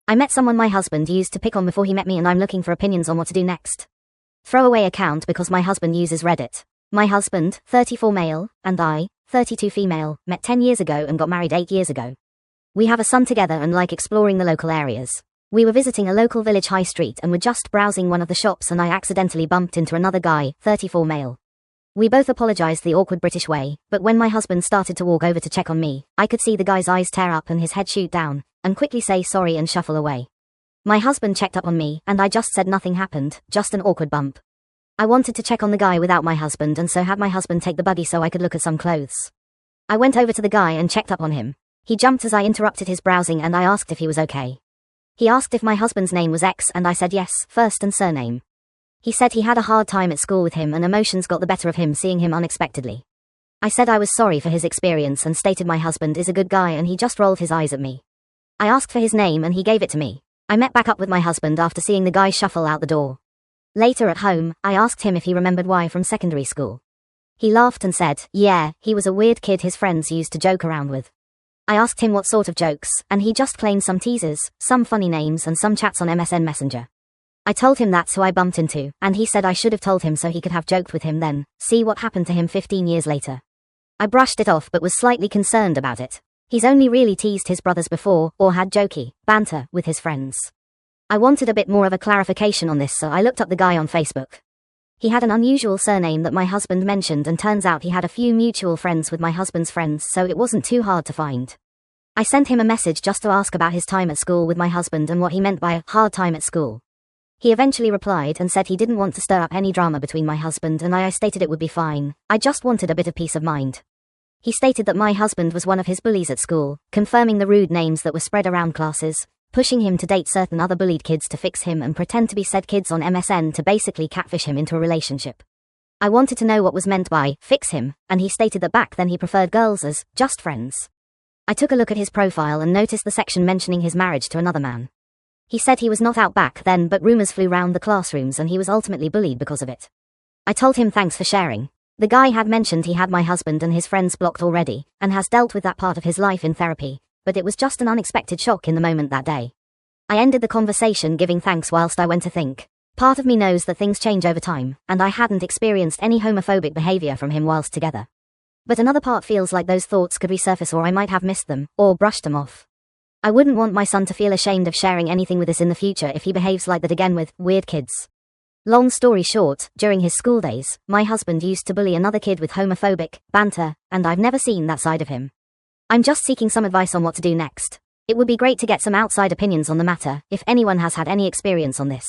I met someone my husband used to pick on before he met me, and I'm looking for opinions on what to do next. Throwaway account because my husband uses Reddit. My husband, 34 male, and I, 32 female, met 10 years ago and got married 8 years ago. We have a son together and like exploring the local areas. We were visiting a local village high street and were just browsing one of the shops, and I accidentally bumped into another guy, 34 male. We both apologized the awkward British way, but when my husband started to walk over to check on me, I could see the guy's eyes tear up and his head shoot down, and quickly say sorry and shuffle away. My husband checked up on me, and I just said nothing happened, just an awkward bump. I wanted to check on the guy without my husband, and so had my husband take the buggy so I could look at some clothes. I went over to the guy and checked up on him. He jumped as I interrupted his browsing, and I asked if he was okay. He asked if my husband's name was X, and I said yes, first and surname. He said he had a hard time at school with him and emotions got the better of him seeing him unexpectedly. I said I was sorry for his experience and stated my husband is a good guy, and he just rolled his eyes at me. I asked for his name and he gave it to me. I met back up with my husband after seeing the guy shuffle out the door. Later at home, I asked him if he remembered Y from secondary school. He laughed and said, yeah, he was a weird kid his friends used to joke around with. I asked him what sort of jokes, and he just claimed some teasers, some funny names and some chats on MSN Messenger. I told him that's who I bumped into, and he said I should have told him so he could have joked with him then, see what happened to him 15 years later. I brushed it off but was slightly concerned about it. He's only really teased his brothers before, or had jokey banter with his friends. I wanted a bit more of a clarification on this, so I looked up the guy on Facebook. He had an unusual surname that my husband mentioned, and turns out he had a few mutual friends with my husband's friends, so it wasn't too hard to find. I sent him a message just to ask about his time at school with my husband and what he meant by a hard time at school. He eventually replied and said he didn't want to stir up any drama between my husband and I stated it would be fine, I just wanted a bit of peace of mind. He stated that my husband was one of his bullies at school, confirming the rude names that were spread around classes, pushing him to date certain other bullied kids to fix him and pretend to be said kids on MSN to basically catfish him into a relationship. I wanted to know what was meant by fix him, and he stated that back then he preferred girls as just friends. I took a look at his profile and noticed the section mentioning his marriage to another man. He said he was not out back then, but rumors flew round the classrooms and he was ultimately bullied because of it. I told him thanks for sharing. The guy had mentioned he had my husband and his friends blocked already, and has dealt with that part of his life in therapy, but it was just an unexpected shock in the moment that day. I ended the conversation giving thanks whilst I went to think. Part of me knows that things change over time, and I hadn't experienced any homophobic behavior from him whilst together. But another part feels like those thoughts could resurface, or I might have missed them, or brushed them off. I wouldn't want my son to feel ashamed of sharing anything with us in the future if he behaves like that again with weird kids. Long story short, during his school days, my husband used to bully another kid with homophobic banter, and I've never seen that side of him. I'm just seeking some advice on what to do next. It would be great to get some outside opinions on the matter, if anyone has had any experience on this.